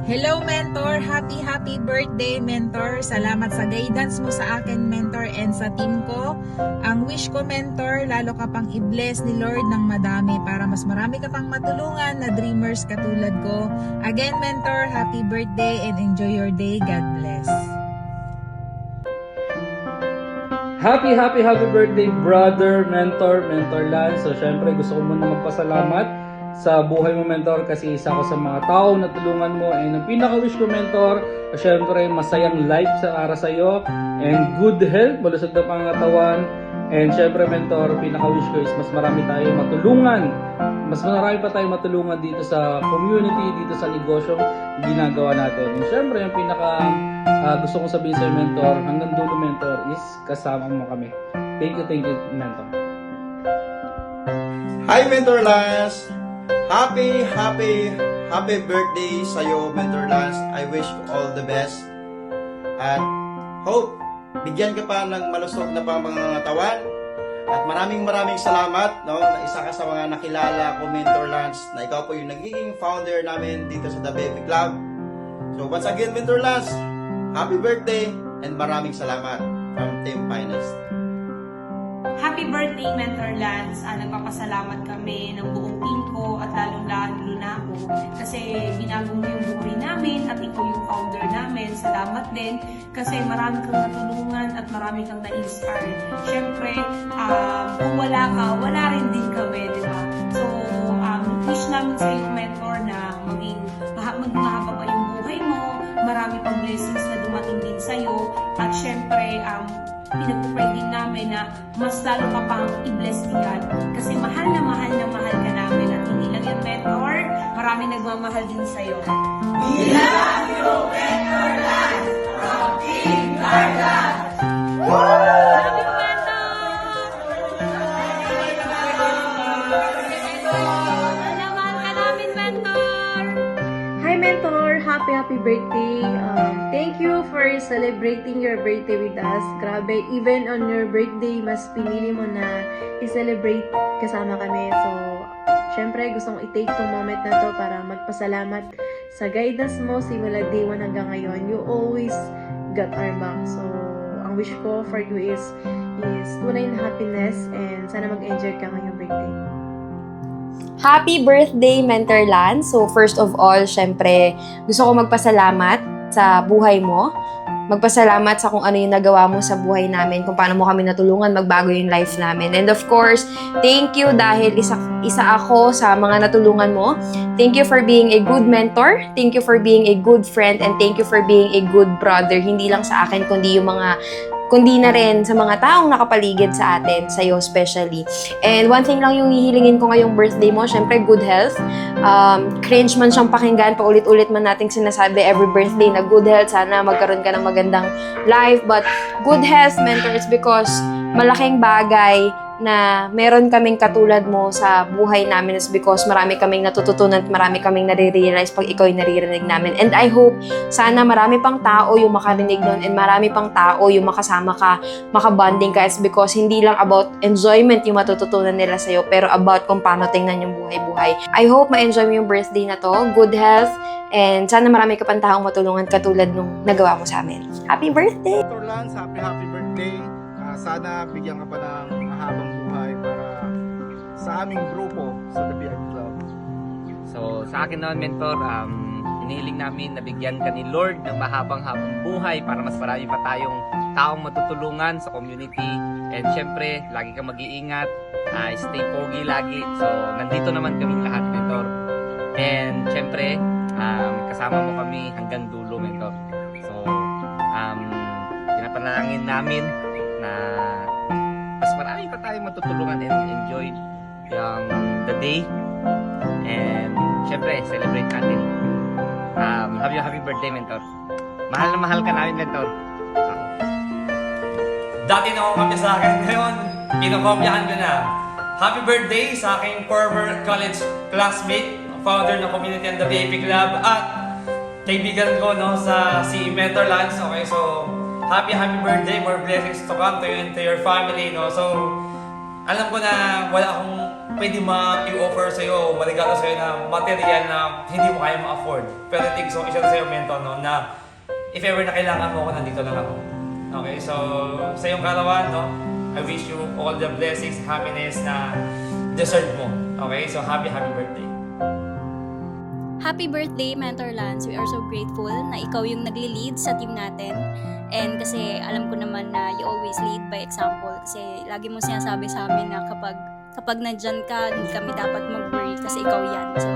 Hello mentor, happy birthday mentor. Salamat sa guidance mo sa akin mentor and sa team ko. Ang wish ko mentor, lalo ka pang i-bless ni Lord ng madami para mas marami ka pang matulungan na dreamers katulad ko. Again mentor, happy birthday and enjoy your day. God bless. Happy birthday brother, mentor Lance. So syempre gusto ko muna magpasalamat sa buhay mo mentor kasi isa ko sa mga tao na tulungan mo, and ang pinaka-wish ko mentor, syempre masayang life para sa iyo and good health, malusog na pangatawan, and syempre mentor, pinaka-wish ko is mas marami tayong matulungan, mas marami pa tayong matulungan dito sa community, dito sa negosyong ginagawa natin. And syempre yung pinaka gusto kong sabihin sa'yo mentor, hanggang dulo mentor is kasama mo kami. Thank you mentor. Hi Mentor Lance! Happy birthday sa'yo Mentor Lance. I wish you all the best. At hope, bigyan ka pa ng malusog na pangangatawan. At maraming salamat na isa ka sa mga nakilala ko Mentor Lance, na ikaw po yung nagiging founder namin dito sa The Baby Club. So once again Mentor Lance, happy birthday and maraming salamat from Team Finest. Happy birthday, Mentor Lance. Nagpapasalamat kami ng buong team ko at lalong-lalo na ako kasi binago mo yung buhay namin at ikaw yung founder namin. Salamat din kasi marami kang natulungan at marami kang na-inspire. Siyempre, kung wala ka, wala rin din kami, di ba? So, wish namin sa iyo, Mentor, na maging mahaba pa yung buhay mo, marami pang blessings na dumating din sa iyo, at siyempre, pinagpupray din namin na mas lalo ka pang i-bless ni God kasi mahal na mahal ka namin, at hindi lang yung mentor, marami nagmamahal din sa'yo. We love you, Mentor Lance, from Team Carla! Love you, Mentor! Mahal ka namin, Mentor! Hi Mentor! Happy birthday! Thank you for celebrating your birthday with us. Grabe, even on your birthday, mas pinili mo na i-celebrate kasama kami. So, syempre, gusto kong i-take tong moment na to para magpasalamat sa guidance mo simula day 1 hanggang ngayon. You always got our back. So, ang wish ko for you is tunay na happiness, and sana mag-enjoy ka ngayong birthday. Happy birthday, Mentor Lance! So first of all, syempre, gusto ko magpasalamat sa buhay mo. Magpasalamat sa kung ano yung nagawa mo sa buhay namin, kung paano mo kami natulungan magbago yung life namin. And of course, thank you dahil isa ako sa mga natulungan mo. Thank you for being a good mentor. Thank you for being a good friend. And thank you for being a good brother. Hindi lang sa akin, kundi na rin sa mga taong nakapaligid sa atin, sa'yo especially. And one thing lang yung hihilingin ko ngayong birthday mo, syempre good health. Cringe man siyang pakinggan, paulit-ulit man nating sinasabi every birthday na good health, sana magkaroon ka ng magandang life. But good health, mentor, it's because malaking bagay na meron kaming katulad mo sa buhay namin is because marami kaming natututunan at marami kaming nare-realize pag ikaw yung naririnig namin. And I hope sana marami pang tao yung makarinig nun and marami pang tao yung makasama ka, makabonding ka. It's because hindi lang about enjoyment yung matututunan nila sa'yo, pero about kung paano tingnan yung buhay-buhay. I hope ma-enjoy mo yung birthday na to, good health, and sana marami ka pang taong matulungan katulad nung nagawa mo sa amin. Happy birthday! Mentor Lance, happy birthday. Sana bigyan ka pa ng mahabang buhay para sa aming grupo sa The BI Club. So sa akin naman mentor, hinihiling namin na bigyan ka ni Lord ng mahabang buhay para mas marami pa tayong taong matutulungan sa community. And syempre, lagi kang mag-iingat, stay pogi lagi. So nandito naman kami lahat mentor. And syempre, kasama mo kami hanggang dulo mentor. So pinapanalangin namin na mas marami pa tayong matutulungan and enjoy yung the day, and syempre celebrate natin. Happy birthday mentor. Mahal na mahal ka namin mentor. Dati nakakopya sa akin, ngayon kinokopyahan ko na. Happy birthday sa aking former college classmate, founder ng community and the VIP Club, at kaibigan ko si Mentor Lance. Okay, so happy birthday, more blessings to come to you and to your family, no? So, alam ko na wala akong pwede ma-i-offer sa'yo, maregalo sa'yo na material na hindi mo kaya ma-afford. Pero I think so, isa sa'yo, mentor, no, na if ever na kailangan mo ako, nandito lang ako. Okay, so sa iyong karawan, no, I wish you all the blessings, happiness na deserve mo. Okay, so happy birthday. Happy birthday, Mentor Lance. We are so grateful na ikaw yung nagli-lead sa team natin. And kasi alam ko naman na you always lead by example. Kasi lagi mo sinasabi sa amin na kapag nandyan ka, hindi kami dapat mag-worry kasi ikaw yan. So,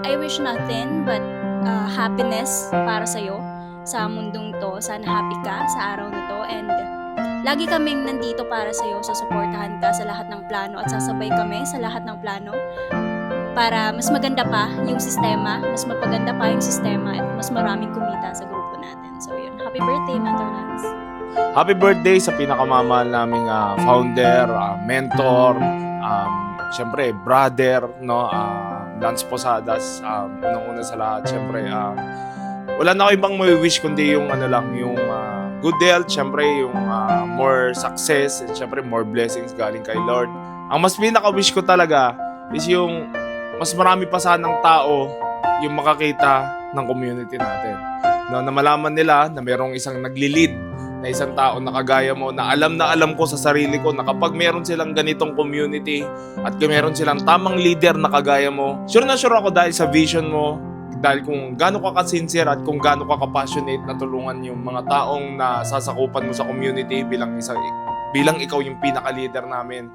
I wish nothing but happiness para sa'yo sa mundong to. Sana happy ka sa araw na to. And lagi kaming nandito para sa'yo, susuportahan ka sa lahat ng plano at sasabay kami sa lahat ng plano para mas maganda pa yung sistema, mas mapaganda pa yung sistema at mas maraming kumita sa grupo natin. So yun, happy birthday, Mentor Lance. Happy birthday sa pinakamamahal naming founder, mentor, syempre brother, no, Lance Posadas. Unang-una sa lahat, syempre wala na ako ibang may wish kundi yung yung good health, syempre yung more success, and syempre more blessings galing kay Lord. Ang mas pinaka-wish ko talaga is yung mas marami pa sanang tao yung makakita ng community natin. No, na malaman nila na mayroong isang nagli-lead na isang tao na kagaya mo, na alam ko sa sarili ko na kapag meron silang ganitong community at kung meron silang tamang leader na kagaya mo, sure na sure ako dahil sa vision mo, dahil kung gaano ka ka-sincere at kung gaano ka ka-passionate na tulungan yung mga taong na sasakupan mo sa community bilang ikaw yung pinaka-leader namin.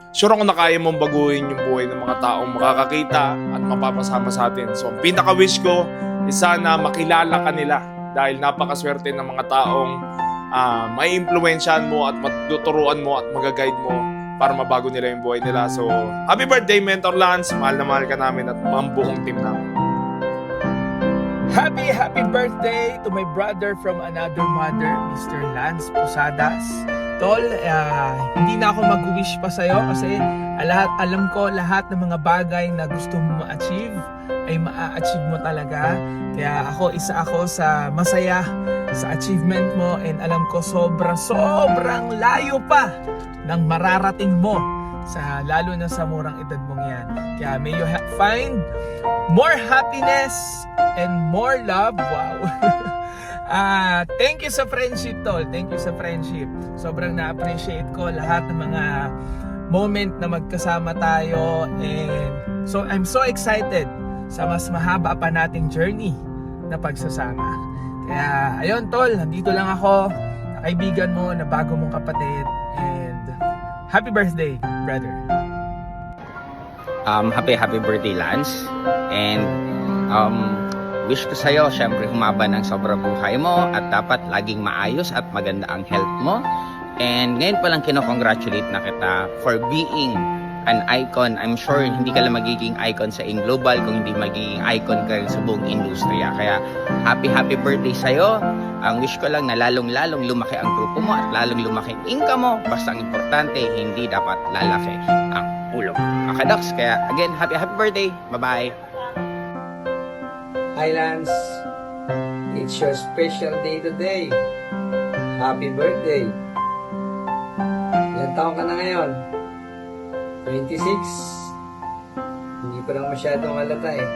Sure ako na kaya mong baguhin yung buhay ng mga taong makakakita at mapapasama sa atin. So, ang pinaka-wish ko is sana makilala ka nila dahil napakaswerte ng mga taong may impluwensyahan mo at matuturuan mo at magaguide mo para mabago nila yung buhay nila. So, happy birthday, Mentor Lance. Mahal na mahal ka namin at ang buong team namin. Happy birthday to my brother from another mother, Mr. Lance Posadas. Tol, hindi na ako mag-wish pa sa'yo kasi alam ko lahat ng mga bagay na gusto mo ma-achieve ay ma-achieve mo talaga. Kaya isa ako sa masaya sa achievement mo, and alam ko sobrang layo pa ng mararating mo, lalo na sa murang edad mong yan. Kaya may you find more happiness and more love. Wow! Thank you sa friendship, Tol. Thank you sa friendship. Sobrang na-appreciate ko lahat ng mga moment na magkasama tayo, and so I'm so excited sa mas mahaba pa nating journey na pagsasama. Kaya ayun, Tol, nandito lang ako, kaibigan mo, na bago mong kapatid, and happy birthday, brother. Happy birthday, Lance. And wish ko sa'yo, syempre humaba ng sobra buhay mo at dapat laging maayos at maganda ang health mo. And ngayon pa lang kino-congratulate na kita for being an icon. I'm sure hindi ka lang magiging icon sa global kung hindi magiging icon ka rin sa buong industriya. Kaya happy birthday sa'yo. Ang wish ko lang na lalong-lalong lumaki ang grupo mo at lalong lumaki ang income mo. Basta ang importante, hindi dapat lalaki ang ulo mo. Okay, Docs? Kaya again, happy birthday. Bye-bye. Hi Lance, it's your special day today. Happy birthday. Ilan taon ka na ngayon? 26. Hindi pa lang masyadong halata eh.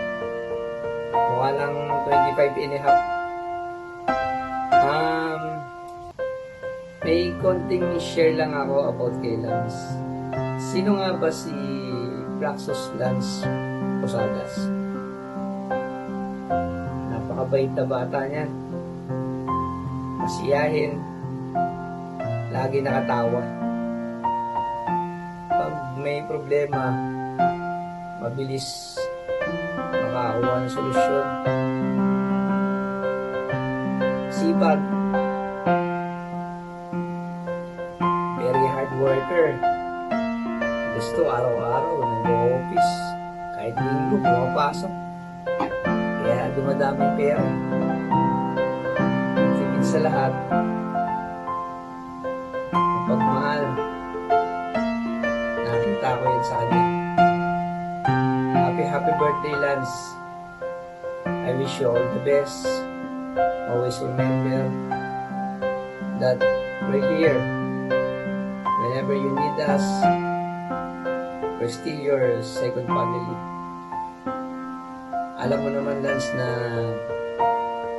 Mukha lang 25 and a half. May konting share lang ako about kay Lance. Sino nga ba si Praxos Lance Posadas? Napakabait na bata niya. Masiyahin. Lagi nakatawa. Pag may problema, mabilis makakuha ng solusyon. Sipag. Very hard worker. Gusto araw-araw nag-office. Kahit linggo, pumapasok. Kaya dumadaming pera. Sigit sa lahat, ang pagmahal, nakita ko yan sa kanya. Happy birthday, Lance. I wish you all the best. Always remember that we're here whenever you need us. we're still your second family. Alam mo naman, Lance, na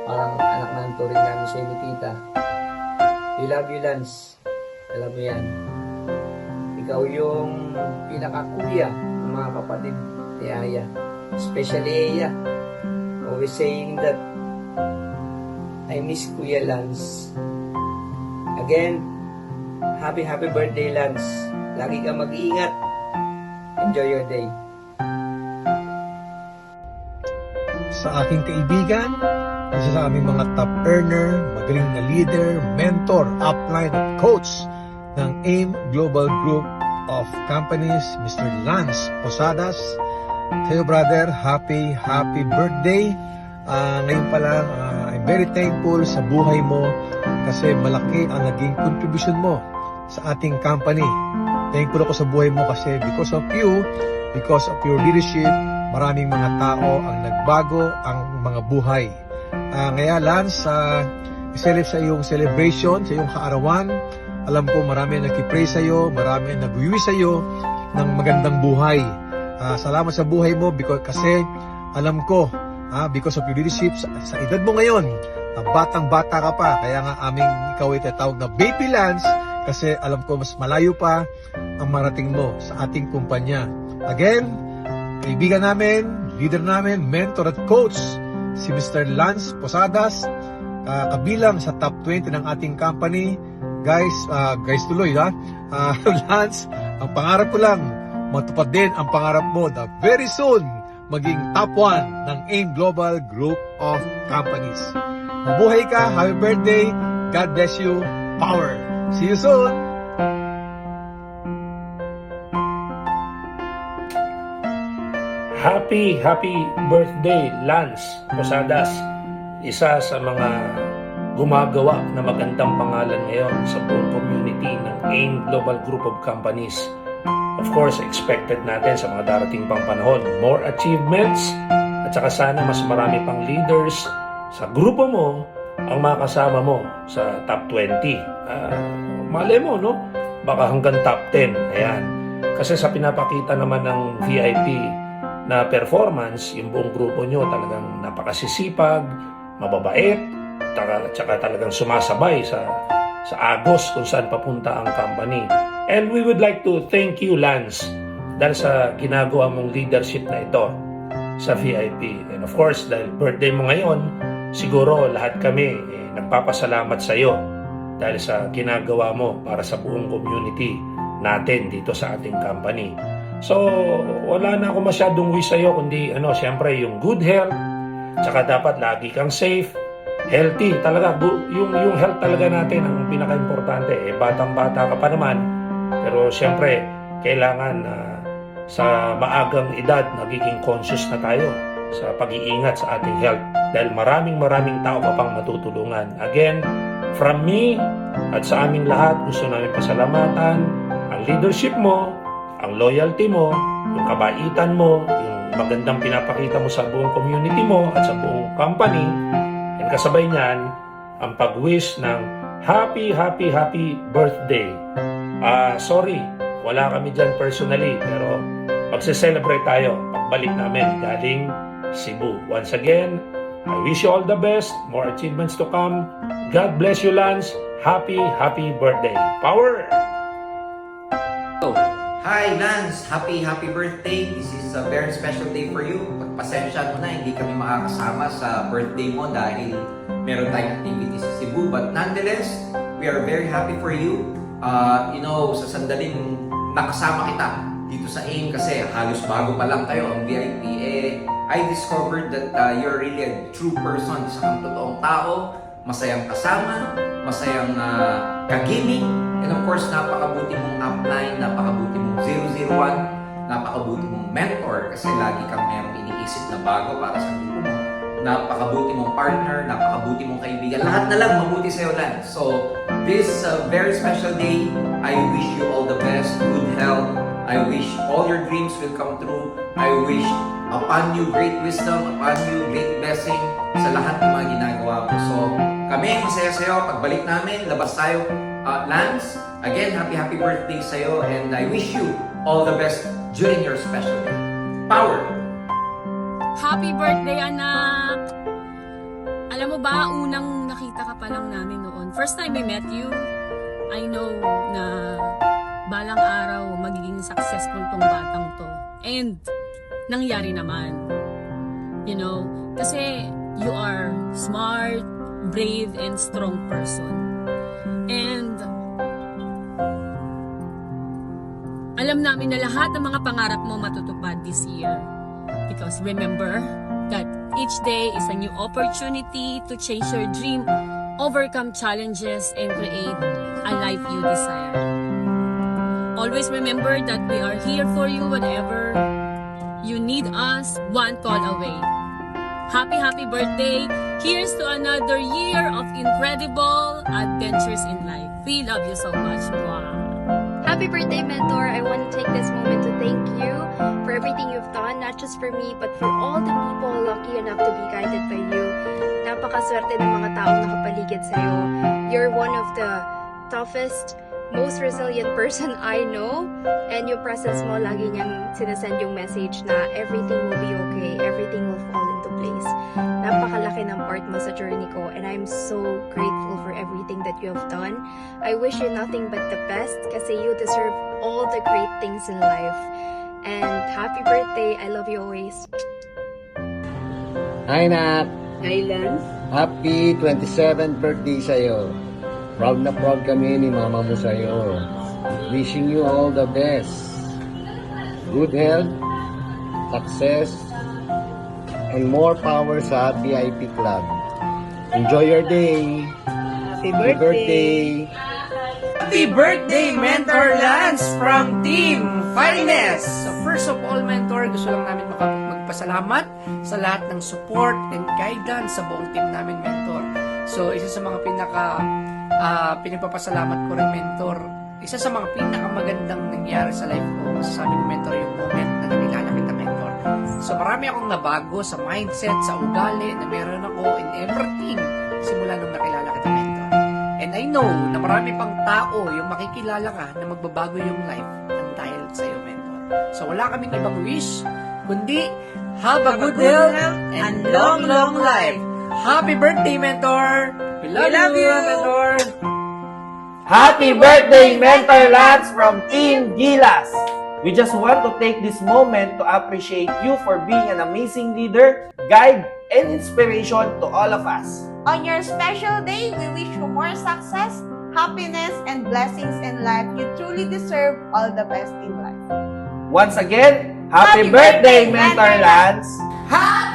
parang anak na ang turing namin sa ni Tita. We love you, Lance. Alam mo yan. Ikaw yung pinaka-kuya ng mga kapatid ni Aya. Especially Aya. Always saying that I miss Kuya Lance. Again, happy birthday, Lance. Lagi ka mag-iingat. Enjoy your day. Sa aking kaibigan, isa sa aming mga top earner, magaling na leader, mentor, upline at coach ng AIM Global Group of Companies, Mr. Lance Posadas. Sa'yo, brother, happy birthday. Ngayon pa lang, I'm very thankful sa buhay mo kasi malaki ang naging contribution mo sa ating company. Thankful ako sa buhay mo kasi because of you, because of your leadership, maraming mga tao ang nagbago ang mga buhay. Ngayon, Lance, i-celebrate sa iyong celebration, sa iyong kaarawan. Alam ko marami ang nagkipray sa iyo, marami ang nagwiwi sa iyo ng magandang buhay. Salamat sa buhay mo kasi alam ko, because of your leadership, sa edad mo ngayon, batang-bata ka pa, kaya nga ikaw ay tatawag na Baby Lance kasi alam ko mas malayo pa ang marating mo sa ating kumpanya. Again, kaibigan namin, leader namin, mentor at coach, si Mr. Lance Posadas, kabilang sa top 20 ng ating company. Guys tuloy Lance, ang pangarap ko lang, matupad din ang pangarap mo na very soon, maging top 1 ng AIM Global Group of Companies. Mabuhay ka, happy birthday, God bless you, power. See you soon! Happy birthday, Lance Posadas. Isa sa mga gumagawa na magandang pangalan ngayon sa buong community ng AIM Global Group of Companies. Of course, expected natin sa mga darating pang panahon, more achievements at saka sana mas marami pang leaders sa grupo mo ang makasama mo sa top 20. Malay mo, no? Baka hanggang top 10. Ayan. Kasi sa pinapakita naman ng VIP na performance, yung buong grupo nyo talagang napakasisipag, mababait, tsaka talagang sumasabay sa agos kung saan papunta ang company. And we would like to thank you, Lance, dahil sa ginagawa mong leadership na ito sa VIP. And of course, dahil birthday mo ngayon, siguro lahat kami nagpapasalamat sa iyo dahil sa ginagawa mo para sa buong community natin dito sa ating company. So, wala na ako masyadong wish sa iyo kundi siyempre yung good health, tsaka dapat lagi kang safe, healthy talaga. Yung health talaga natin ang pinaka-importante. Batang-bata ka pa naman, pero siyempre kailangan sa maagang edad nagiging conscious na tayo sa pag-iingat sa ating health dahil maraming tao pa pang matutulungan. Again, from me at sa aming lahat, gusto namin pasalamatan ang leadership mo, ang loyalty mo, yung kabaitan mo, yung magandang pinapakita mo sa buong community mo at sa buong company. And kasabay niyan, ang pag-wish ng happy birthday. Sorry, wala kami dyan personally, pero magse-celebrate tayo pagbalik namin galing Cebu. Once again, I wish you all the best, more achievements to come. God bless you, Lance. Happy birthday. Power! Hi Lance, happy birthday. This is a very special day for you. Pagpasensya mo na, hindi kami makakasama sa birthday mo dahil meron tayong activity sa Cebu. But nonetheless, we are very happy for you. Sa sandaling nakasama kita dito sa AIM kasi halos bago pa lang tayo ang VIP. I discovered that you're really a true person, isang totoong tao, masayang kasama, masayang kagimik, and of course, napakabuti mong upline, napakabuti mong 001, napakabuti mong mentor kasi lagi kang merong iniisip na bago para sa grupo mo. Napakabuti mong partner, napakabuti mong kaibigan. Lahat na lang mabuti sa'yo, Lance. So, this very special day, I wish you all the best, good health. I wish all your dreams will come true. I wish upon you great wisdom, upon you great blessing sa lahat ng mga ginagawa mo. So, kami, masaya sa'yo. Pagbalik namin, labas tayo. Lance, again, happy birthday sa'yo and I wish you all the best during your special day. Power! Happy birthday, anak! Alam mo ba, unang nakita ka pa lang namin noon. First time I met you, I know na balang araw magiging successful tong batang to. And nangyari naman. You know, kasi you are smart, brave, and strong person. And alam namin na lahat ng mga pangarap mo matutupad this year. Because remember that each day is a new opportunity to chase your dream, overcome challenges, and create a life you desire. Always remember that we are here for you whenever you need us, one call away. Happy birthday! Here's to another year of incredible adventures in life. We love you so much. Wow. Happy birthday, Mentor! I want to take this moment to thank you for everything you've done, not just for me, but for all the people lucky enough to be guided by you. Napakaswerte ng mga taong nakapaligid sa'yo. You're one of the toughest, most resilient person I know, and yung presence mo, lagi niyang sinasend yung message na everything will be okay, everything will fall into place. Napakalaki ng part mo sa journey ko, and I'm so grateful for everything that you have done. I wish you nothing but the best kasi you deserve all the great things in life. And happy birthday! I love you always. Hi, Nat! Hi, Lance. Happy 27th birthday sa'yo. Proud na proud kami ni mama mo sa'yo. Wishing you all the best. Good health, success, and more power sa VIP Club. Enjoy your day. Happy birthday. Happy birthday, Mentor Lance from Team Finest! So first of all, Mentor, gusto lang namin magpasalamat sa lahat ng support and guidance sa buong team namin, Mentor. So isa sa mga pinagpapasalamat ko rin, Mentor, isa sa mga pinakamagandang nangyari sa life ko, masasabi ko, Mentor, yung moment na nakilala kita, Mentor. So marami akong nabago sa mindset, sa ugali na meron ako in everything simula nung nakilala kita, Mentor. And I know na marami pang tao yung makikilala ka na magbabago yung life ng dahil sa iyo, Mentor. So wala kaming ibang wish, kundi have a good health and long life. Happy birthday, Mentor! We love you, Mentor! Happy birthday, Mentor Lance from Team Gilas! We just want to take this moment to appreciate you for being an amazing leader, guide, and inspiration to all of us. On your special day, we wish you more success, happiness, and blessings in life. You truly deserve all the best in life. Once again, happy birthday, Mentor Lance! Happy